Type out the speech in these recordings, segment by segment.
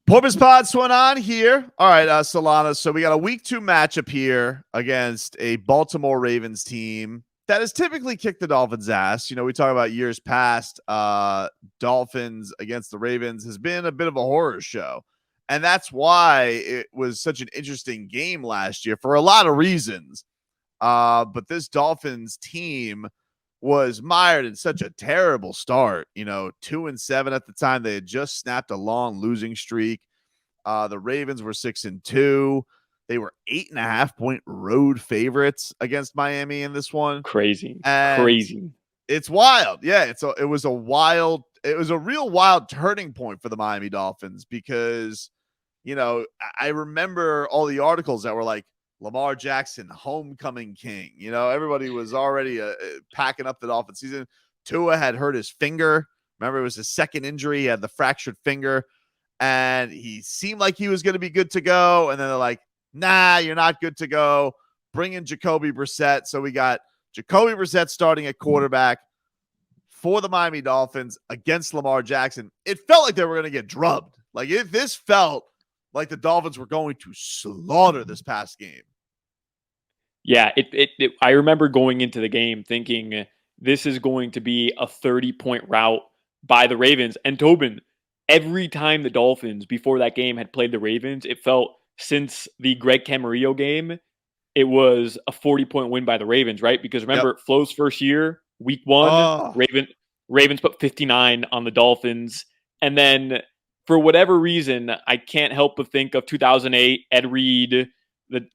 Porpoise Pod's went on here. All right, Solana. So we got a week 2 matchup here against a Baltimore Ravens team that has typically kicked the Dolphins' ass. You know, we talk about years past. Dolphins against the Ravens has been a bit of a horror show. And that's why it was such an interesting game last year for a lot of reasons. But this Dolphins team was mired in such a terrible start. 2-7 at the time. They had just snapped a long losing streak. The Ravens were 6-2. They were 8.5-point road favorites against Miami in this one. Crazy. It's wild. Yeah, it was a real wild turning point for the Miami Dolphins because, I remember all the articles that were like, Lamar Jackson, homecoming king. Everybody was already packing up the Dolphins season. Tua had hurt his finger. Remember, it was his second injury. He had the fractured finger, and he seemed like he was going to be good to go. And then they're like, nah, you're not good to go. Bring in Jacoby Brissett. So we got Jacoby Brissett starting at quarterback for the Miami Dolphins against Lamar Jackson. It felt like they were going to get drubbed. This felt like the Dolphins were going to slaughter this past game. Yeah, I remember going into the game thinking this is going to be a 30-point rout by the Ravens. And Tobin, every time the Dolphins before that game had played the Ravens, it felt since the Greg Camarillo game, it was a 40-point win by the Ravens, right? Because remember, Flo's first year, week 1, Ravens put 59 on the Dolphins. And then for whatever reason, I can't help but think of 2008, Ed Reed,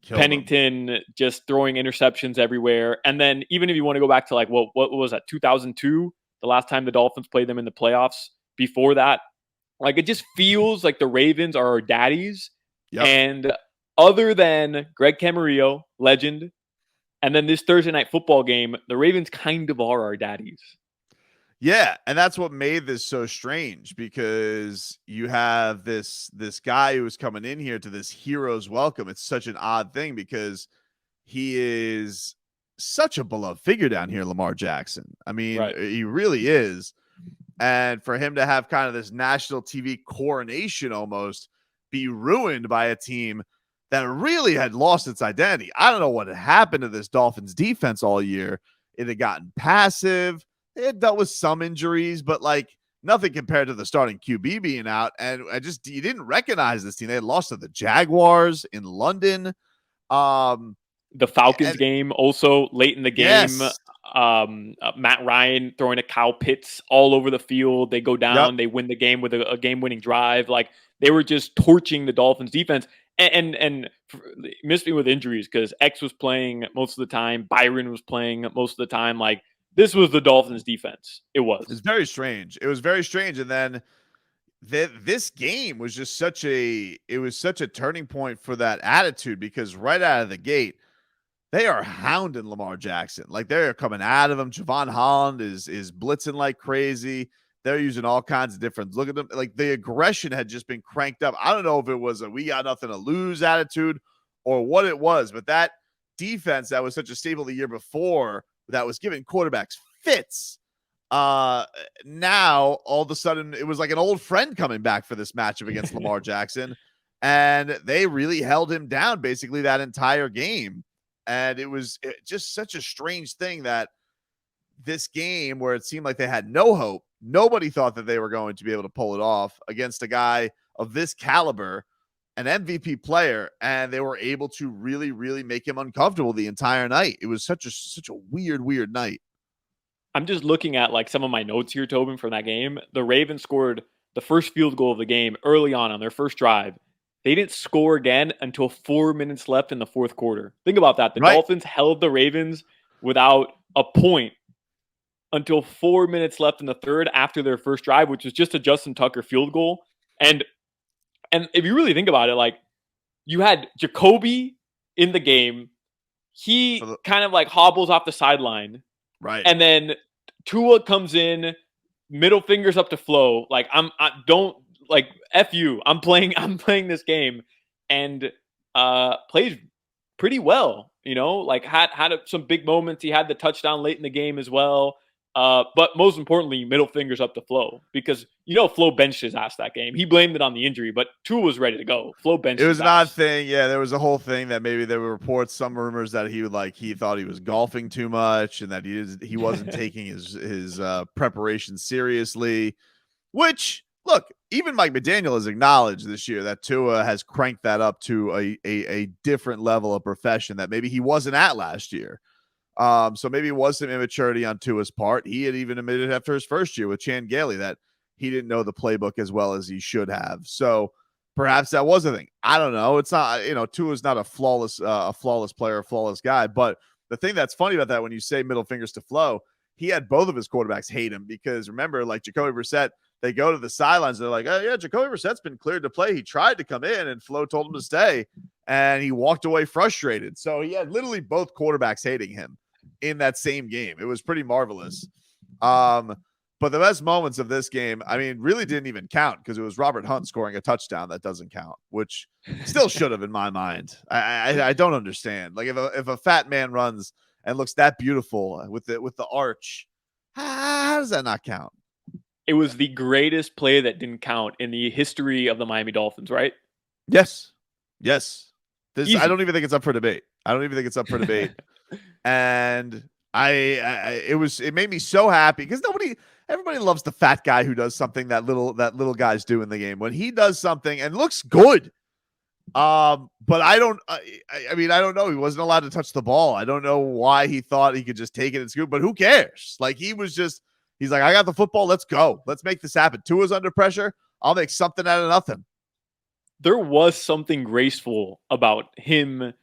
Pennington just throwing interceptions everywhere. And then even if you want to go back to what was that, 2002, the last time the Dolphins played them in the playoffs before that, it just feels like the Ravens are our daddies. Yep. And other than Greg Camarillo, legend, and then this Thursday night football game, the Ravens kind of are our daddies. Yeah, and that's what made this so strange because you have this guy who is coming in here to this hero's welcome. It's such an odd thing because he is such a beloved figure down here, Lamar Jackson. I mean, He really is. And for him to have kind of this national TV coronation almost be ruined by a team that really had lost its identity. I don't know what had happened to this Dolphins defense all year. It had gotten passive. They had dealt with some injuries, but nothing compared to the starting QB being out. And you didn't recognize this team. They had lost to the Jaguars in London. The Falcons game also late in the game. Yes. Matt Ryan throwing a Kyle Pitts all over the field. They go down. Yep. They win the game with a game-winning drive. They were just torching the Dolphins defense. And missed me with injuries because X was playing most of the time. Byron was playing most of the time. This was the Dolphins defense. It was. It's very strange. It was very strange. And then this game was just such a turning point for that attitude because right out of the gate, they are hounding Lamar Jackson. They're coming out of him. Jevon Holland is blitzing like crazy. They're using all kinds of different. Look at them. The aggression had just been cranked up. I don't know if it was a we got nothing to lose attitude or what it was, but that defense that was such a staple the year before that was giving quarterbacks fits. Now all of a sudden it was like an old friend coming back for this matchup against Lamar Jackson. And they really held him down basically that entire game. And it was just such a strange thing that this game where it seemed like they had no hope, nobody thought that they were going to be able to pull it off against a guy of this caliber, an MVP player, and they were able to really, really make him uncomfortable the entire night. It was such a weird night. I'm just looking at some of my notes here, Tobin, from that game. The Ravens scored the first field goal of the game early on their first drive. They didn't score again until 4 minutes left in the fourth quarter. Think about that. The Dolphins held the Ravens without a point until 4 minutes left in the third after their first drive, which was just a Justin Tucker field goal. And if you really think about it, you had Jacoby in the game. He kind of hobbles off the sideline. Right. And then Tua comes in, middle fingers up to Flo. F you. I'm playing this game and plays pretty well, had some big moments. He had the touchdown late in the game as well. But most importantly, middle fingers up to Flo, because Flo benched his ass that game. He blamed it on the injury, but Tua was ready to go. Flo benched It his was an odd ass. thing. Yeah, there was a whole thing that maybe there were reports, some rumors that he thought he was golfing too much and that he wasn't taking his preparation seriously. Which, look, even Mike McDaniel has acknowledged this year that Tua has cranked that up to a different level of profession that maybe he wasn't at last year. So maybe it was some immaturity on Tua's part. He had even admitted after his first year with Chan Gailey that he didn't know the playbook as well as he should have. So perhaps that was a thing. I don't know. It's not, Tua's not a flawless player, a flawless guy. But the thing that's funny about that, when you say middle fingers to Flo, he had both of his quarterbacks hate him because remember, like Jacoby Brissett, they go to the sidelines. They're like, oh, yeah, Jacoby Brissett's been cleared to play. He tried to come in and Flo told him to stay and he walked away frustrated. So he had literally both quarterbacks hating him in that same game. It was pretty marvelous. But the best moments of this game, I mean, really didn't even count because it was Robert Hunt scoring a touchdown that doesn't count, which still should have in my mind. I don't understand. Like if a fat man runs and looks that beautiful with the arch, how does that not count? It was the greatest play that didn't count in the history of the Miami Dolphins, right? Yes. I don't even think it's up for debate. And it made me so happy because everybody loves the fat guy who does something that little guys do in the game. When he does something and looks good, but I don't know. He wasn't allowed to touch the ball. I don't know why he thought he could just take it and scoop, but who cares? Like he's like, I got the football. Let's go. Let's make this happen. Tua's under pressure. I'll make something out of nothing. There was something graceful about him,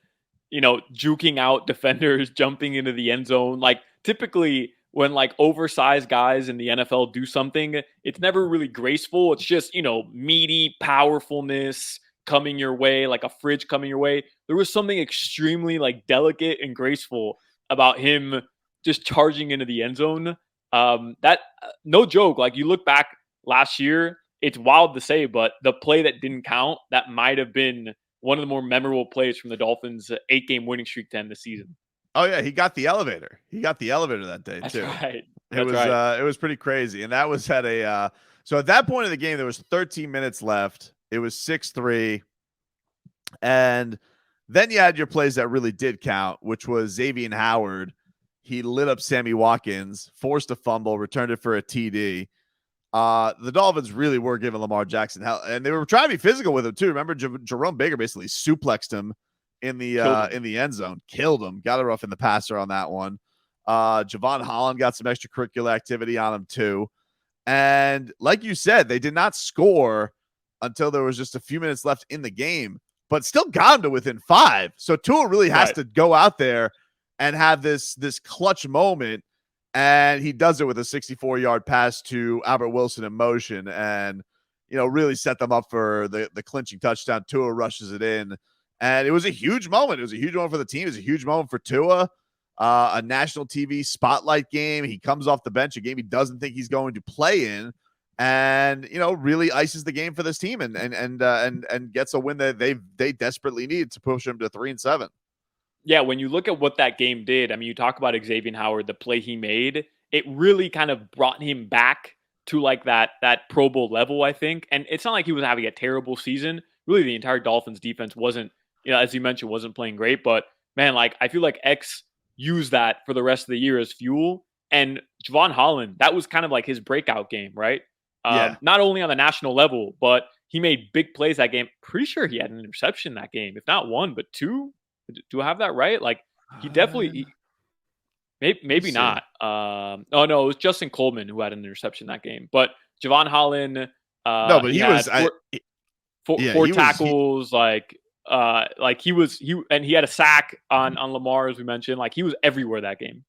juking out defenders, jumping into the end zone. Like typically when like oversized guys in the NFL do something, it's never really graceful. It's just, meaty powerfulness coming your way, like a fridge coming your way. There was something extremely like delicate and graceful about him just charging into the end zone. That no joke. Like you look back last year, it's wild to say, but the play that didn't count, that might have been one of the more memorable plays from the Dolphins' 8-game winning streak to end the season. Oh yeah, he got the elevator. That day That's too. Right. It was pretty crazy, and that was at a. So at that point in the game, there was 13 minutes left. It was 6-3, and then you had your plays that really did count, which was Jevon Holland. He lit up Sammy Watkins, forced a fumble, returned it for a TD. The Dolphins really were giving Lamar Jackson hell, and they were trying to be physical with him too. Remember, Jerome Baker basically suplexed him in the end zone, killed him, got a rough in the passer on that one. Jevon Holland got some extracurricular activity on him too, and like you said, they did not score until there was just a few minutes left in the game, but still got him to within 5. So Tua really has to go out there and have this clutch moment. And he does it with a 64-yard pass to Albert Wilson in motion and, really set them up for the clinching touchdown. Tua rushes it in. And it was a huge moment. It was a huge moment for the team. It was a huge moment for Tua. A national TV spotlight game. He comes off the bench, a game he doesn't think he's going to play in. And, really ices the game for this team and gets a win that they desperately need to push him to 3-7. Yeah, when you look at what that game did, I mean, you talk about Jevon Holland, the play he made, it really kind of brought him back to like that Pro Bowl level, I think. And it's not like he was having a terrible season. Really, the entire Dolphins defense wasn't, as you mentioned, wasn't playing great. But man, like I feel like X used that for the rest of the year as fuel. And Jevon Holland, that was kind of like his breakout game, right? Not only on the national level, but he made big plays that game. Pretty sure he had an interception that game, if not one, but 2. Do I have that right? Like he definitely, maybe not. Oh no, it was Justin Coleman who had an interception that game. But Jevon Holland, no, but he was four tackles. He had a sack on Lamar, as we mentioned. Like he was everywhere that game.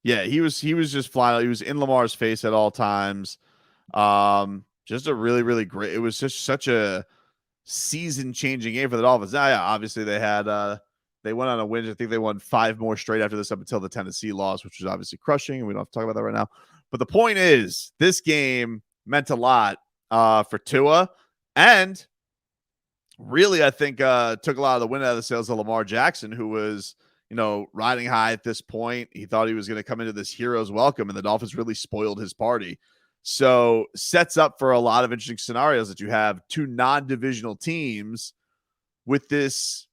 Yeah, he was just flying. He was in Lamar's face at all times. Just a really, really great. It was just such a season-changing game for the Dolphins. Now, yeah, obviously they went on a win. I think they won 5 more straight after this up until the Tennessee loss, which was obviously crushing. And we don't have to talk about that right now. But the point is, this game meant a lot for Tua. And really, I think took a lot of the wind out of the sails of Lamar Jackson, who was, riding high at this point. He thought he was going to come into this hero's welcome, and the Dolphins really spoiled his party. So sets up for a lot of interesting scenarios that you have two non-divisional teams with this,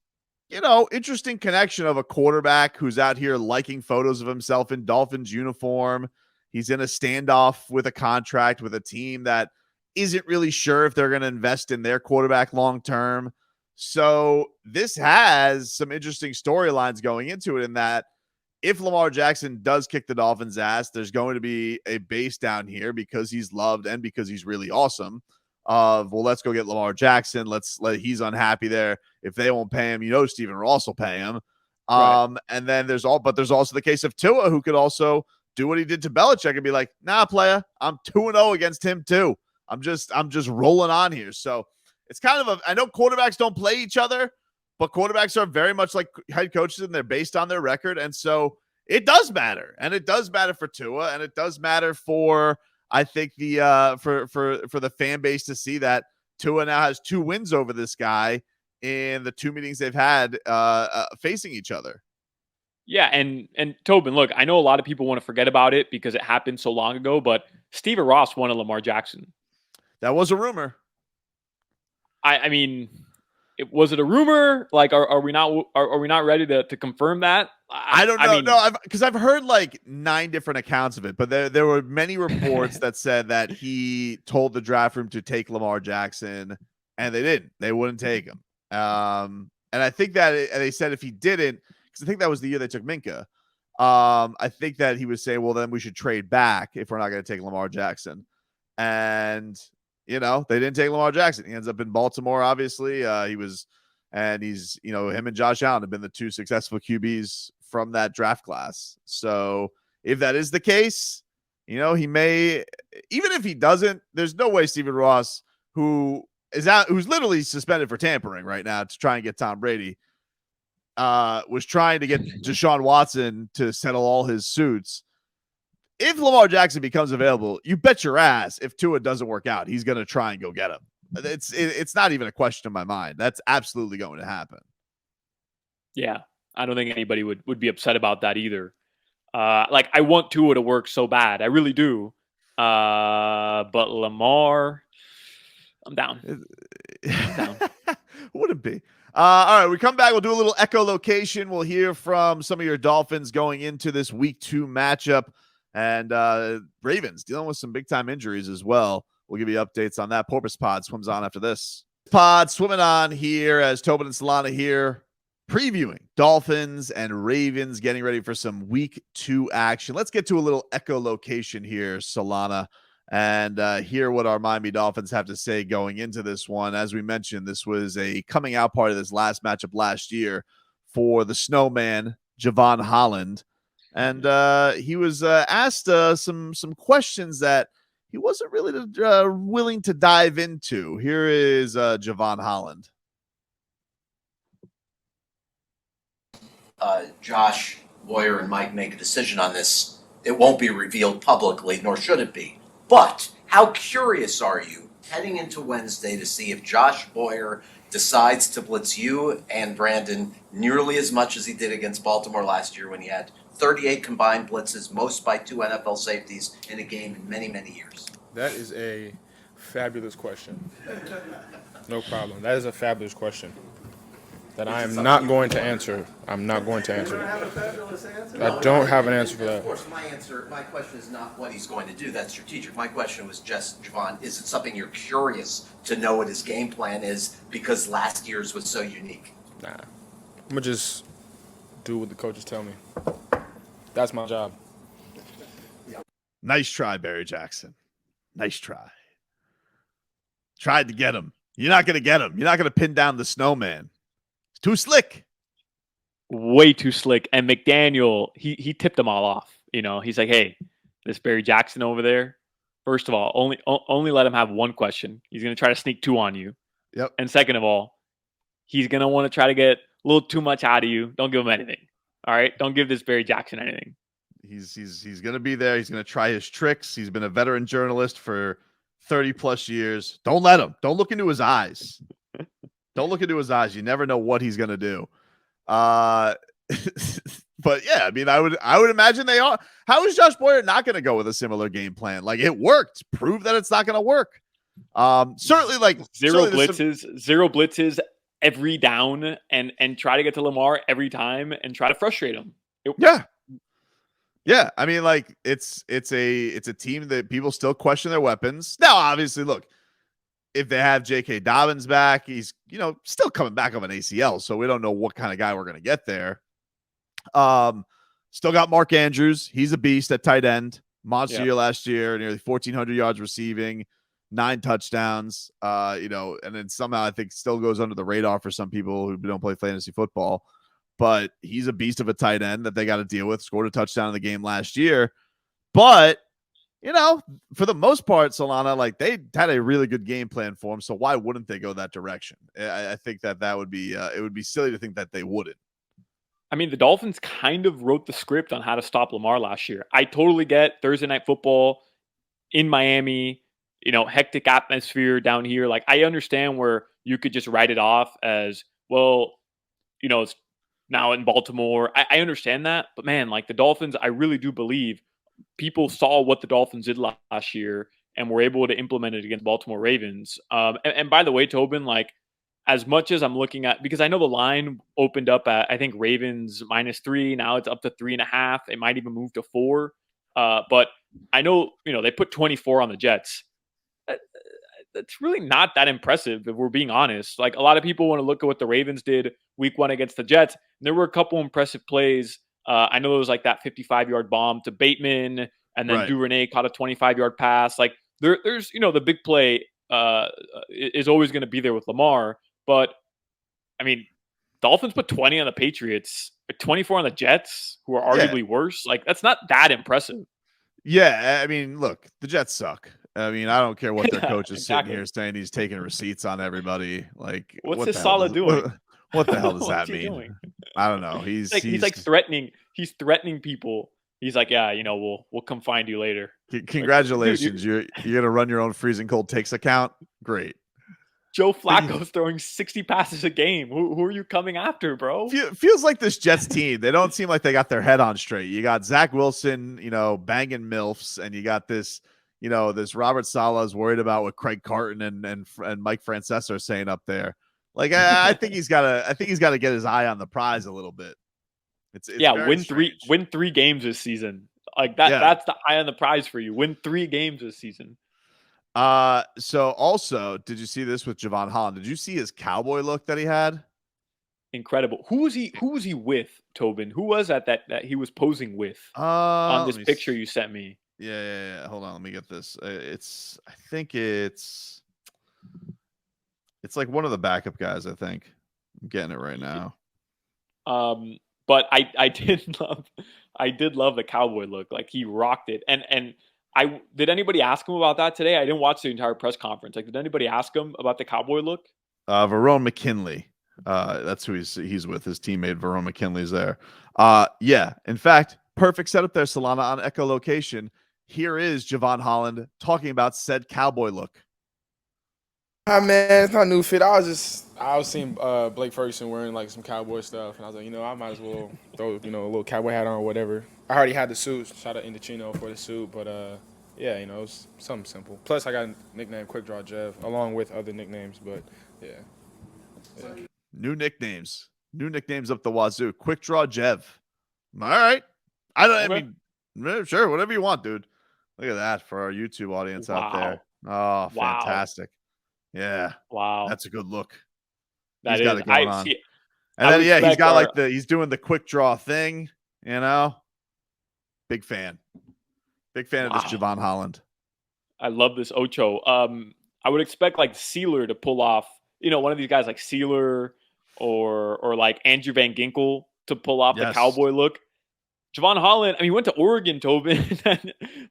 interesting connection of a quarterback who's out here liking photos of himself in Dolphins uniform. He's in a standoff with a contract with a team that isn't really sure if they're going to invest in their quarterback long term. So this has some interesting storylines going into it, in that if Lamar Jackson does kick the Dolphins' ass, there's going to be a base down here because he's loved and because he's really awesome. Let's go get Lamar Jackson. He's unhappy there. If they won't pay him, Stephen Ross will pay him. Right. And then there's also the case of Tua, who could also do what he did to Belichick and be like, nah, player, I'm 2-0 against him too. I'm just rolling on here. So it's kind of I know quarterbacks don't play each other, but quarterbacks are very much like head coaches, and they're based on their record. And so it does matter. And it does matter for Tua, and it does matter for, I think, the for the fan base to see that Tua now has 2 wins over this guy in the 2 meetings they've had facing each other. Yeah, and Tobin, look, I know a lot of people want to forget about it because it happened so long ago, but Stephen Ross wanted Lamar Jackson. That was a rumor. I mean, was it a rumor? Like, are we not ready to confirm that? I don't know. Because I've heard like 9 different accounts of it, but there were many reports that said that he told the draft room to take Lamar Jackson, and they didn't. They wouldn't take him. And I think that they said if he didn't, because I think that was the year they took Minka. I think that he was saying, well, then we should trade back if we're not going to take Lamar Jackson. And they didn't take Lamar Jackson. He ends up in Baltimore, obviously. He's, him and Josh Allen have been the 2 successful QBs from that draft class. So if that is the case, he may, even if he doesn't, there's no way Stephen Ross, who's literally suspended for tampering right now to try and get Tom Brady, was trying to get Deshaun Watson to settle all his suits. If Lamar Jackson becomes available, you bet your ass if Tua doesn't work out, he's going to try and go get him. It's not even a question in my mind. That's absolutely going to happen. Yeah, I don't think anybody would be upset about that either. I want Tua to work so bad. I really do. But Lamar, I'm down. Would it be? All right, we come back. We'll do a little echolocation. We'll hear from some of your Dolphins going into this week 2 matchup. And Ravens dealing with some big-time injuries as well. We'll give you updates on that. Porpoise Pod swims on after this. Pod swimming on here as Tobin and Solana here, previewing Dolphins and Ravens, getting ready for some week 2 action. Let's get to a little echolocation here, Solana, and hear what our Miami Dolphins have to say going into this one. As we mentioned, this was a coming out party of this last matchup last year for the Snowman, Jevon Holland. And he was asked some questions that he wasn't really willing to dive into. Here is Jevon Holland. Josh, Boyer, and Mike make a decision on this. It won't be revealed publicly, nor should it be. But how curious are you heading into Wednesday to see if Josh Boyer decides to blitz you and Brandon nearly as much as he did against Baltimore last year when he had 38 combined blitzes, most by 2 NFL safeties in a game in many, many years? That is a fabulous question. No problem. That is a fabulous question that I am not going to answer. I'm not going to answer. I don't have an answer for that. Of course, my question is not what he's going to do. That's strategic. My question was just, Jevon, is it something you're curious to know what his game plan is because last year's was so unique? Nah. I'm going to just do what the coaches tell me. That's my job. Nice try, Barry Jackson. Nice try. Tried to get him. You're not going to get him. You're not going to pin down the Snowman. It's too slick. Way too slick. And McDaniel, he tipped them all off. He's like, hey, this Barry Jackson over there, first of all, only let him have 1 question. He's going to try to sneak 2 on you. Yep. And second of all, he's going to want to try to get a little too much out of you. Don't give him anything. All right? Don't give this Barry Jackson anything. He's going to be there. He's going to try his tricks. He's been a veteran journalist for 30 plus years. Don't let him. Don't look into his eyes. Don't look into his eyes. You never know what he's going to do. But yeah, I mean, I would imagine they are. How is Josh Boyer not going to go with a similar game plan? Like it worked. Prove that it's not going to work. Certainly, like zero certainly blitzes every down, and try to get to Lamar every time and try to frustrate him. Yeah. I mean, like it's a team that people still question their weapons. Now, obviously, look, if they have J.K. Dobbins back, he's still coming back of an ACL, so we don't know what kind of guy we're going to get there. Still got Mark Andrews. He's a beast at tight end. Monster year last year, nearly 1,400 yards receiving, 9 touchdowns. And then somehow I think still goes under the radar for some people who don't play fantasy football. But he's a beast of a tight end that they got to deal with. Scored a touchdown in the game last year. But, for the most part, Solana, like they had a really good game plan for him. So why wouldn't they go that direction? I think that would be it would be silly to think that they wouldn't. I mean, the Dolphins kind of wrote the script on how to stop Lamar last year. I totally get Thursday Night Football in Miami, hectic atmosphere down here. Like, I understand where you could just write it off as, well, it's now in Baltimore. I understand that. But, man, like the Dolphins, I really do believe people saw what the Dolphins did last year and were able to implement it against Baltimore Ravens. And by the way, Tobin, like, as much as I'm looking at, because I know the line opened up at, I think, Ravens -3. Now it's up to 3.5. It might even move to 4. But I know, they put 24 on the Jets. That's really not that impressive if we're being honest. Like, a lot of people want to look at what the Ravens did week 1 against the Jets. And there were a couple impressive plays. I know there was like that 55-yard bomb to Bateman, and then Duvernay caught a 25-yard pass. Like there's, the big play is always going to be there with Lamar. But, I mean, Dolphins put 20 on the Patriots, 24 on the Jets, who are arguably worse. Like, that's not that impressive. Yeah, I mean, look, the Jets suck. I mean, I don't care what their coach is sitting here saying he's taking receipts on everybody. Like, what's his Saleh doing? What the hell does that mean? I don't know. He's like threatening. He's threatening people. He's like, yeah, we'll come find you later. Congratulations, like, you're gonna run your own freezing cold takes account. Great. Joe Flacco's throwing 60 passes a game. Who are you coming after, bro? Feels like this Jets team, they don't seem like they got their head on straight. You got Zach Wilson, banging MILFs, and you got this, this Robert Saleh's worried about what Craig Carton and Mike Francesa are saying up there. Like, I think he's got to get his eye on the prize a little bit. It's win 3 games this season. Like that. Yeah. That's the eye on the prize for you. Win 3 games this season. So also, did you see this with Jevon Holland? Did you see his cowboy look that he had? Incredible. Who was he with, Tobin? Who was that he was posing with on this picture you sent me? Yeah. Hold on, let me get this. I think it's like one of the backup guys, I think. I'm getting it right now. But I did love the cowboy look. Like, he rocked it. And did anybody ask him about that today? I didn't watch the entire press conference. Like, did anybody ask him about the cowboy look? Verone McKinley. That's who he's with. His teammate Verone McKinley's there. Yeah. In fact, perfect setup there, Solana, on echolocation. Here is Jevon Holland talking about said cowboy look. Man, it's not new fit. I was seeing Blake Ferguson wearing like some cowboy stuff, and I was like, I might as well throw a little cowboy hat on or whatever. I already had the suit. Shout out Indochino for the suit, but yeah, it was something simple. Plus, I got a nickname Quick Draw Jev, along with other nicknames, but yeah. New nicknames up the wazoo. Quick Draw Jev. All right. I mean, sure, whatever you want, dude. Look at that for our YouTube audience out there. Oh, fantastic. Yeah. Wow. That's a good look. He's got it going on. And then, he's got he's doing the quick draw thing, Big fan. Big fan of this Jevon Holland. I love this Ocho. I would expect like Sealer to pull off, one of these guys like Sealer or like Andrew Van Ginkel to pull off the cowboy look. Jevon Holland, he went to Oregon, Tobin.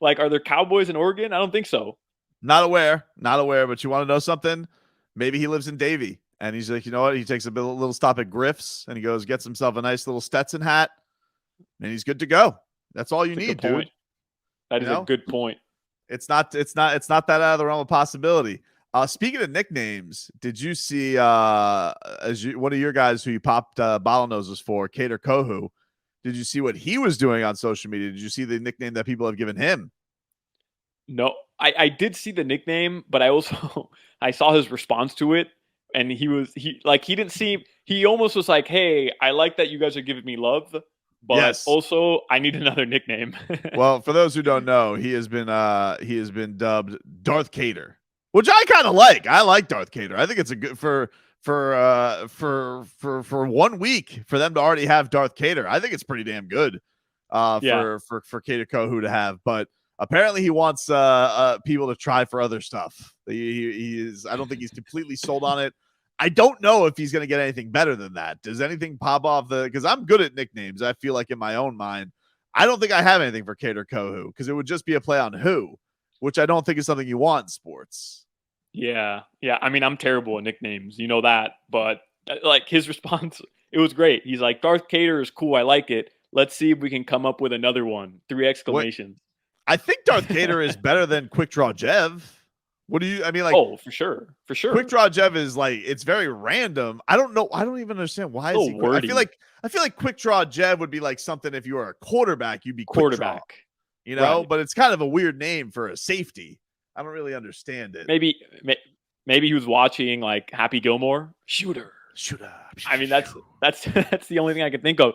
Like, are there Cowboys in Oregon? I don't think so. Not aware, but you want to know something? Maybe he lives in Davie, and he's like, you know what? He takes a little stop at Griff's, and he gets himself a nice little Stetson hat, and he's good to go. That's all you need, dude. That is a good point. It's not that out of the realm of possibility. Speaking of nicknames, did you see one of your guys who you popped bottlenoses for, Cader Kohu? Did you see what he was doing on social media? Did you see the nickname that people have given him? No, I did see the nickname, but I also I saw his response to it, and he didn't seem, he almost was like, "Hey, I like that you guys are giving me love, but Yes. also I need another nickname." Well, for those who don't know, he has been dubbed Darth Cader, which I kind of like. I like Darth Cader. I think it's a good for 1 week for them to already have Darth Cader. I think it's pretty damn good Yeah. for Cader Kohu to have. But apparently he wants people to try for other stuff. He is. I don't think he's completely sold on it. I don't know if he's going to get anything better than that. Does anything pop off because I'm good at nicknames. I feel like in my own mind, I don't think I have anything for Cader Kohu because it would just be a play on who, which I don't think is something you want in sports. Yeah. I mean, I'm terrible at nicknames, you know that. But like his response, it was great. He's like, "Darth Cader is cool. I like it. Let's see if we can come up with another one." 3 exclamations. I think Darth Cader is better than Quick Draw Jev. What do you? I mean, like, oh, for sure. Quick Draw Jev is like, it's very random. I don't know. I don't even understand why. Is he wordy. I feel like Quick Draw Jev would be like something if you were a quarterback, you'd be quarterback. Quick Draw, you know. Right. But it's kind of a weird name for a safety. I don't really understand it. Maybe he was watching like Happy Gilmore. Shooter. I mean, that's that's the only thing I can think of.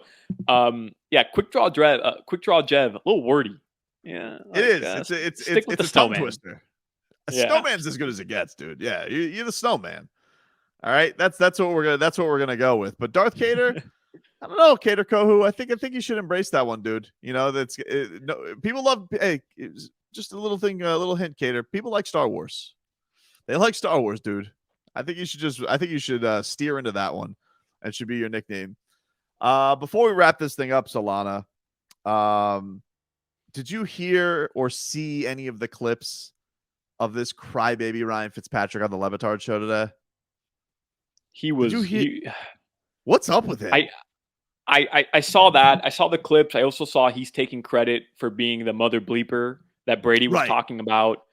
Yeah, Quick Draw Jev, a little wordy. Yeah, it is. It's a tongue twister. Snowman's as good as it gets, dude. Yeah, you're the snowman. All right, that's what we're gonna go with. But Darth Cader, I don't know, Cader Kohu. I think you should embrace that one, dude. You know people love. Hey, just a little thing, a little hint, Cader. People like Star Wars. They like Star Wars, dude. I think you should steer into that one. That should be your nickname. Before we wrap this thing up, Solana, did you hear or see any of the clips of this crybaby Ryan Fitzpatrick on the Levitard show today? What's up with him? I saw that. I saw the clips. I also saw he's taking credit for being the mother bleeper that Brady was talking about.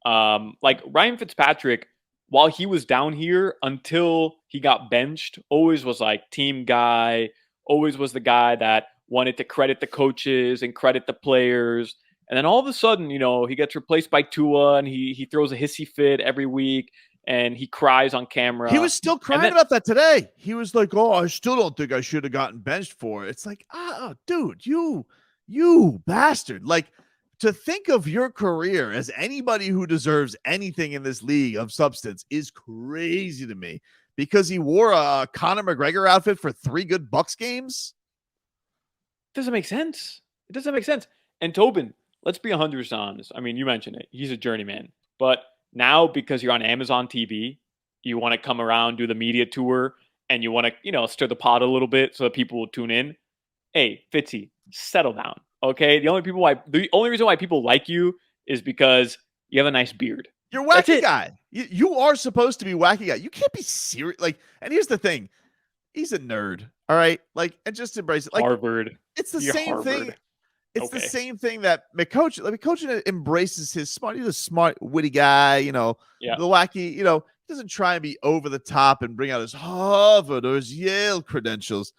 Like Ryan Fitzpatrick, while he was down here until he got benched, always was like team guy, always was the guy that wanted to credit the coaches and credit the players. And then all of a sudden, you know, he gets replaced by Tua and he throws a hissy fit every week and he cries on camera. He was still crying about that today. He was like, "Oh, I still don't think I should have gotten benched for it." It's like, dude, you bastard. Like, to think of your career as anybody who deserves anything in this league of substance is crazy to me because he wore a Conor McGregor outfit for 3 good Bucks games. It doesn't make sense. And Tobin, let's be 100% honest. I mean, you mentioned it. He's a journeyman. But now because you're on Amazon TV, you want to come around, do the media tour, and you want to, you know, stir the pot a little bit so that people will tune in. Hey, Fitzy, settle down. Okay? The only reason why people like you is because you have a nice beard. You're wacky guy. You are supposed to be wacky guy. You can't be serious. Like, and here's the thing. He's a nerd. All right? Like, and just embrace it. Like, Harvard. It's the same thing. It's the same thing that McCoach embraces his smart. He's a smart, witty guy, you know, the wacky, you know, he doesn't try and be over the top and bring out his Harvard or his Yale credentials.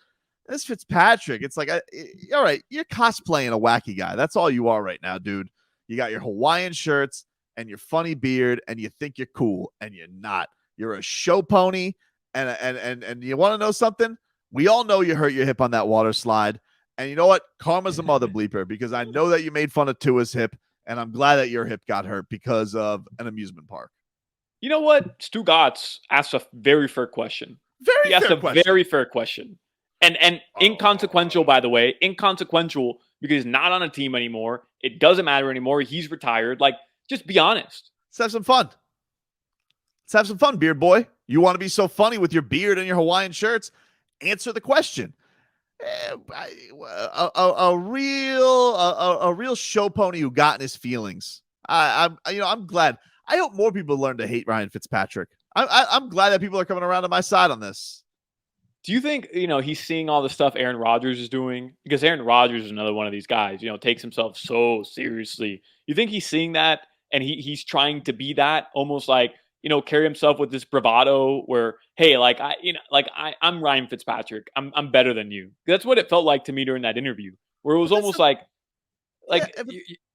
This Fitzpatrick, it's like, all right, you're cosplaying a wacky guy. That's all you are right now, dude. You got your Hawaiian shirts and your funny beard and you think you're cool and you're not. You're a show pony. And you want to know something? We all know you hurt your hip on that water slide. And you know what? Karma's a mother bleeper because I know that you made fun of Tua's hip, and I'm glad that your hip got hurt because of an amusement park. You know what? Stu Gotts asked a very fair question. Very fair question. And inconsequential, by the way. Inconsequential because he's not on a team anymore. It doesn't matter anymore. He's retired. Like, just be honest. Let's have some fun. Let's have some fun, beard boy. You want to be so funny with your beard and your Hawaiian shirts? Answer the question. A real show pony who got in his feelings. I'm glad. I hope more people learn to hate Ryan Fitzpatrick. I'm glad that people are coming around to my side on this. Do you think, you know, he's seeing all the stuff Aaron Rodgers is doing? Because Aaron Rodgers is another one of these guys, you know, takes himself so seriously. You think he's seeing that and he's trying to be that, almost like, carry himself with this bravado where, hey, I'm Ryan Fitzpatrick. I'm better than you. That's what it felt like to me during that interview, where it was almost Yeah,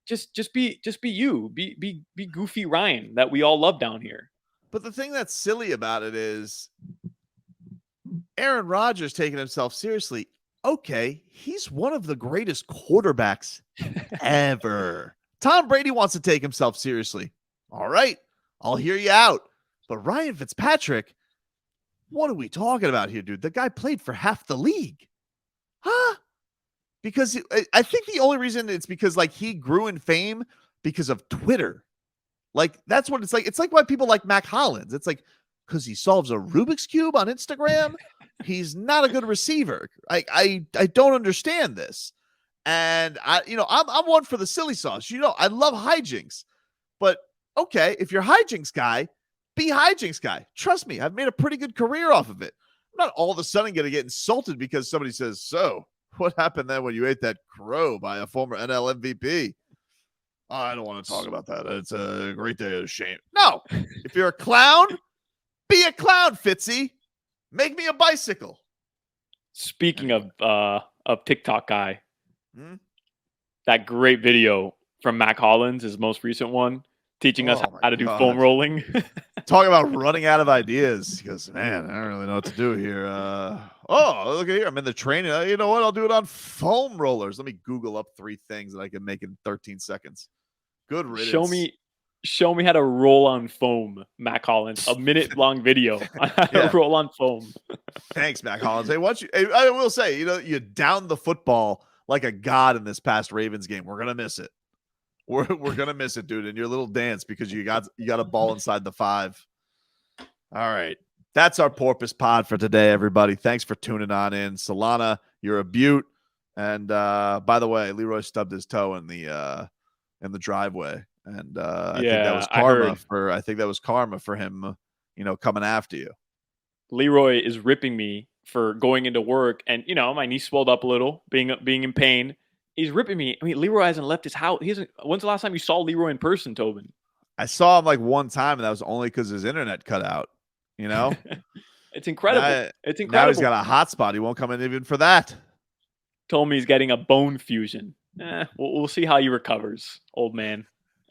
just be you. Be goofy Ryan that we all love down here. but the thing that's silly about it is Aaron Rodgers taking himself seriously. Okay, he's one of the greatest quarterbacks ever. Tom Brady wants to take himself seriously. All right, I'll hear you out. But Ryan Fitzpatrick, what are we talking about here, dude? The guy played for half the league. Huh? Because I think the only reason it's because like he grew in fame because of Twitter. Like that's what it's like. It's like why people like Mac Hollins. It's like because he solves a Rubik's Cube on Instagram. He's not a good receiver. I don't understand this. And I'm one for the silly sauce. I love hijinks. But okay, if you're hijinks guy, be hijinks guy. Trust me, I've made a pretty good career off of it. I'm not all of a sudden going to get insulted because somebody says, so what happened then when you ate that crow by a former NL MVP? Oh, I don't want to talk about that. It's a great day of shame. No, if you're a clown, be a clown, Fitzy. Make me a bicycle. Speaking of TikTok guy, that great video from Mac Hollins, his most recent one, teaching us how to do foam rolling. Talk about running out of ideas. He goes, man, I don't really know what to do here. Look at here. I'm in the training. You know what? I'll do it on foam rollers. Let me Google up 3 things that I can make in 13 seconds. Good riddance. Show me how to roll on foam, Mac Hollins. A minute-long video on how to roll on foam. Thanks, Mac Hollins. Hey, I will say, you downed the football like a god in this past Ravens game. We're gonna miss it. We're gonna miss it, dude. And your little dance because you got a ball inside the 5. All right, that's our Porpoise Pod for today, everybody. Thanks for tuning on in. Solana, you're a beaut. And by the way, Leroy stubbed his toe in the driveway, and I think that was karma for him, coming after you. Leroy is ripping me for going into work, and my knee swelled up a little, being in pain. He's ripping me. I mean, Leroy hasn't left his house. When's the last time you saw Leroy in person, Tobin? I saw him like one time, and that was only because his internet cut out. It's incredible. It's incredible. Now he's got a hotspot. He won't come in even for that. Told me he's getting a bone fusion. We'll see how he recovers, old man.